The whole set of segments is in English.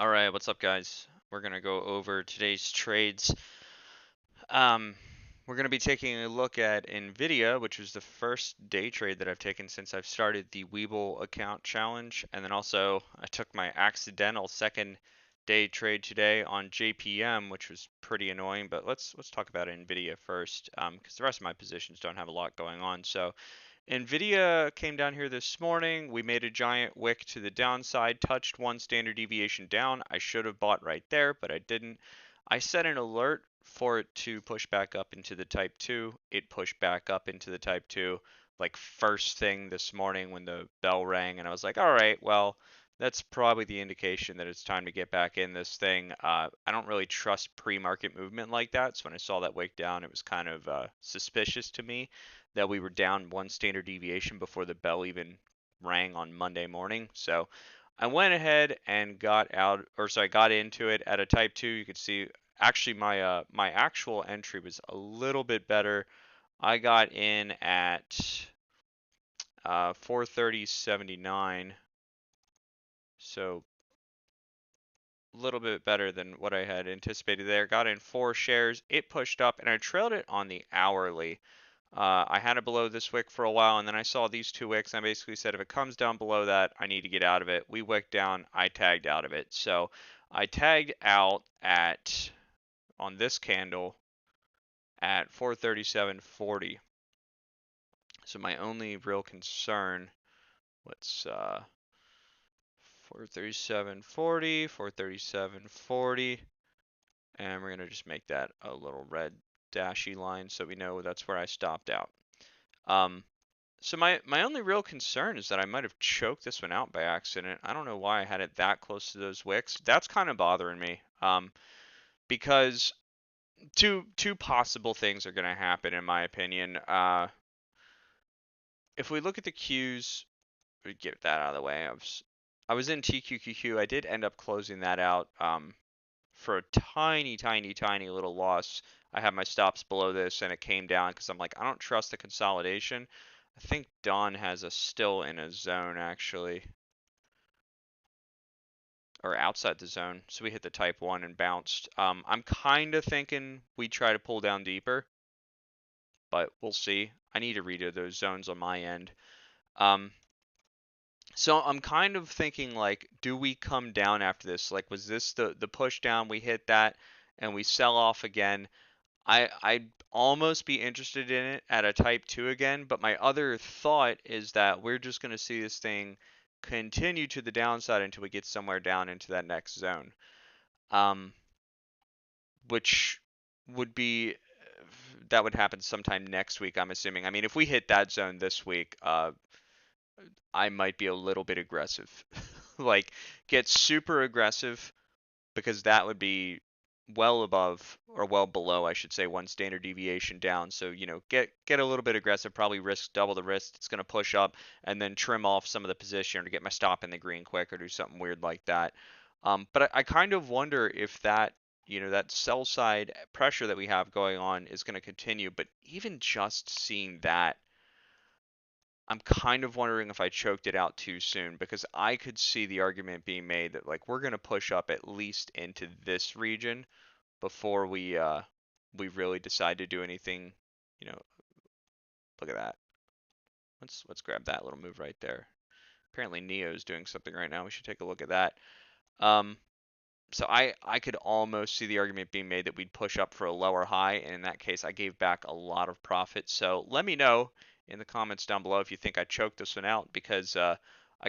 All right, what's up, guys? We're gonna go over today's trades. Um, we're gonna be taking a look at NVDA, which was the first day trade that I've taken since I've started the Webull account challenge, and then also I took my accidental second day trade today on JPM, which was pretty annoying. But let's talk about NVIDIA first, because the rest of my positions don't have a lot going on. So NVIDIA came down here this morning. We made a giant wick to the downside, touched one standard deviation down. I should have bought right there, but I didn't. I set an alert for it to push back up into the type 2. It pushed back up into the type 2 like first thing this morning when the bell rang, and I was like, all right, well, that's probably the indication that it's time to get back in this thing. I don't really trust pre-market movement like that, so when I saw that wick down, it was kind of suspicious to me that we were down one standard deviation before the bell even rang on Monday morning. So I went ahead and got out, or sorry, got into it at a type 2. You could see actually my actual entry was a little bit better. I got in at 430.79, so a little bit better than what I had anticipated there. Got in 4 shares. It pushed up, and I trailed it on the hourly. I had it below this wick for a while, and then I saw these 2 wicks. And I basically said, if it comes down below that, I need to get out of it. We wicked down. I tagged out of it. So I tagged out at on this candle at 437.40. So my only real concern, let's 437.40, 437.40, and we're gonna just make that a little red dashy line so we know that's where I stopped out. So my only real concern is that I might have choked this one out by accident. I don't know why I had it that close to those wicks. That's kind of bothering me. Because two possible things are going to happen in my opinion. If we look at the Qs, we get that out of the way. I was in TQQQ. I did end up closing that out for a tiny little loss. I had my stops below this and it came down because I'm like, I don't trust the consolidation. I think Don has us still in a zone actually, or outside the zone. So we hit the type 1 and bounced. I'm kind of thinking we try to pull down deeper, but we'll see. I need to redo those zones on my end. So I'm kind of thinking like, do we come down after this? Like, was this the push down? We hit that and we sell off again. I'd almost be interested in it at a type 2 again, but my other thought is that we're just going to see this thing continue to the downside until we get somewhere down into that next zone, um, which would be that would happen sometime next week, I'm assuming. I mean, if we hit that zone this week, I might be a little bit aggressive. Like, get super aggressive because that would be well above or well below, I should say, one standard deviation down. So, get a little bit aggressive, probably risk double the risk. It's going to push up and then trim off some of the position to get my stop in the green quick or do something weird like that. But I kind of wonder if that sell side pressure that we have going on is going to continue. But even just seeing that, I'm kind of wondering if I choked it out too soon because I could see the argument being made that like we're going to push up at least into this region before we really decide to do anything, you know, look at that. Let's grab that little move right there. Apparently Neo's doing something right now. We should take a look at that. Um, so I could almost see the argument being made that we'd push up for a lower high, and in that case I gave back a lot of profit. So let me know in the comments down below if you think I choked this one out because I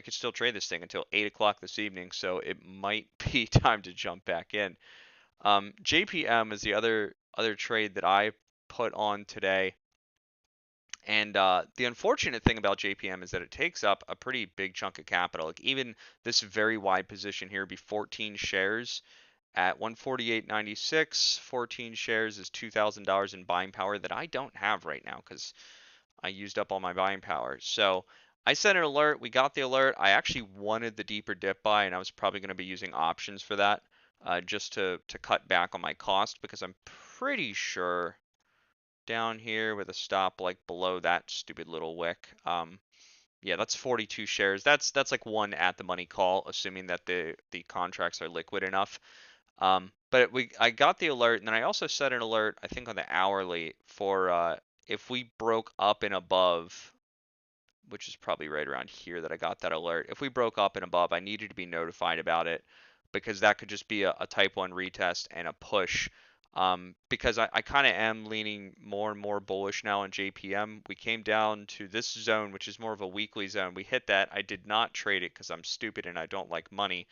could still trade this thing until 8 o'clock this evening, so it might be time to jump back in. JPM is the other trade that I put on today. And the unfortunate thing about JPM is that it takes up a pretty big chunk of capital. Like even this very wide position here, be 14 shares at 148.96. 14 shares is $2,000 in buying power that I don't have right now because I used up all my buying power. So I sent an alert. We got the alert. I actually wanted the deeper dip buy, and I was probably going to be using options for that, just to cut back on my cost because I'm pretty sure down here with a stop like below that stupid little wick. Yeah, that's 42 shares. That's like one at the money call, assuming that the contracts are liquid enough. But I got the alert, and then I also set an alert, I think on the hourly for if we broke up and above, which is probably right around here that I got that alert. If we broke up and above, I needed to be notified about it because that could just be a type 1 retest and a push. Because I kind of am leaning more and more bullish now on JPM. We came down to this zone, which is more of a weekly zone. We hit that. I did not trade it because I'm stupid and I don't like money,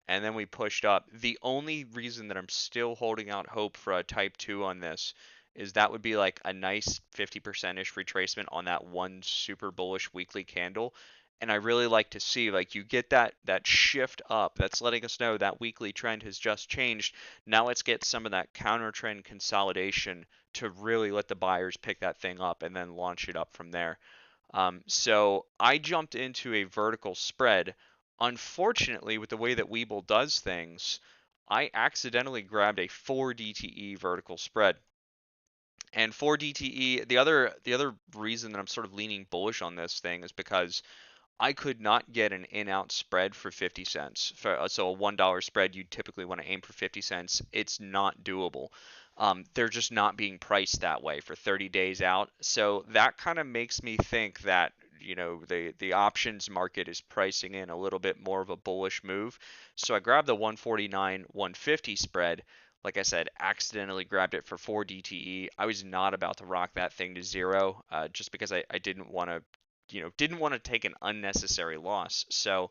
and then we pushed up. The only reason that I'm still holding out hope for a type 2 on this is that would be like a nice 50%-ish retracement on that one super bullish weekly candle. And I really like to see, like, you get that shift up. That's letting us know that weekly trend has just changed. Now let's get some of that counter trend consolidation to really let the buyers pick that thing up and then launch it up from there. So I jumped into a vertical spread. Unfortunately, with the way that Webull does things, I accidentally grabbed a 4 DTE vertical spread. And 4 DTE, the other reason that I'm sort of leaning bullish on this thing is because I could not get an in-out spread for 50 cents. So a $1 spread, you typically want to aim for 50 cents. It's not doable. They're just not being priced that way for 30 days out. So that kind of makes me think that, the options market is pricing in a little bit more of a bullish move. So I grabbed the 149, 150 spread. Like I said, accidentally grabbed it for 4 DTE. I was not about to rock that thing to zero, just because I didn't want to didn't want to take an unnecessary loss. So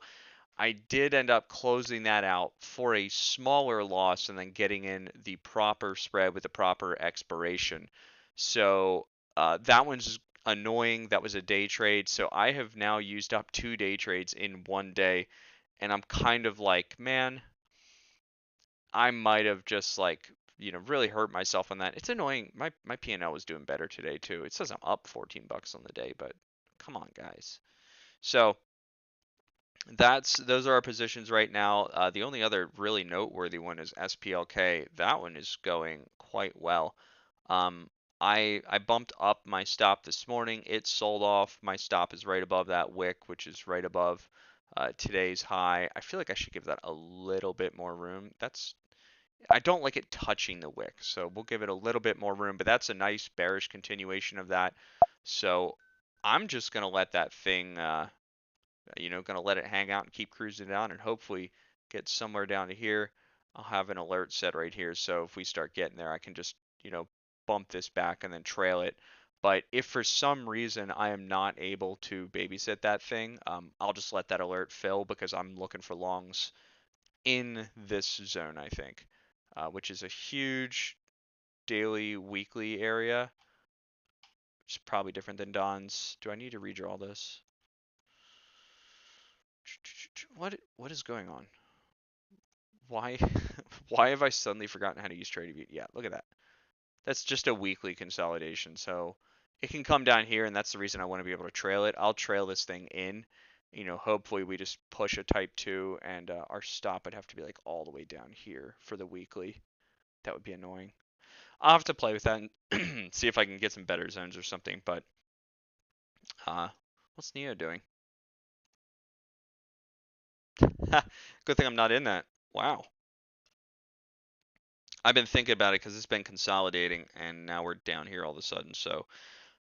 I did end up closing that out for a smaller loss and then getting in the proper spread with the proper expiration. So that one's annoying. That was a day trade. So I have now used up 2 day trades in one day. And I'm kind of like, man, I might have just like, really hurt myself on that. It's annoying. My P&L was doing better today too. It says I'm up 14 bucks on the day, but come on, guys. So those are our positions right now. The only other really noteworthy one is SPLK. That one is going quite well. Um, I bumped up my stop this morning. It sold off. My stop is right above that wick, which is right above today's high. I feel like I should give that a little bit more room. I don't like it touching the wick, so we'll give it a little bit more room. But that's a nice bearish continuation of that. So I'm just gonna let that thing. Going to let it hang out and keep cruising down and hopefully get somewhere down to here. I'll have an alert set right here. So if we start getting there, I can just, bump this back and then trail it. But if for some reason I am not able to babysit that thing, I'll just let that alert fill because I'm looking for longs in this zone, I think, which is a huge daily, weekly area. It's probably different than Don's. Do I need to redraw this? What is going on? Why why have I suddenly forgotten how to use TradingView? Yeah, look at that. That's just a weekly consolidation. So it can come down here, and that's the reason I want to be able to trail it. I'll trail this thing in. Hopefully we just push a type 2, and our stop would have to be like all the way down here for the weekly. That would be annoying. I'll have to play with that and see if I can get some better zones or something. But what's Neo doing? Good thing I'm not in that. Wow. I've been thinking about it because it's been consolidating, and now we're down here all of a sudden. So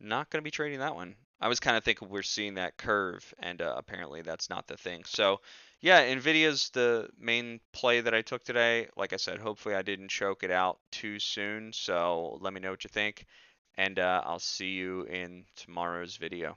not going to be trading that one. I was kind of thinking we're seeing that curve, and apparently that's not the thing. So yeah, NVIDIA's the main play that I took today. Like I said, hopefully I didn't choke it out too soon. So let me know what you think, and I'll see you in tomorrow's video.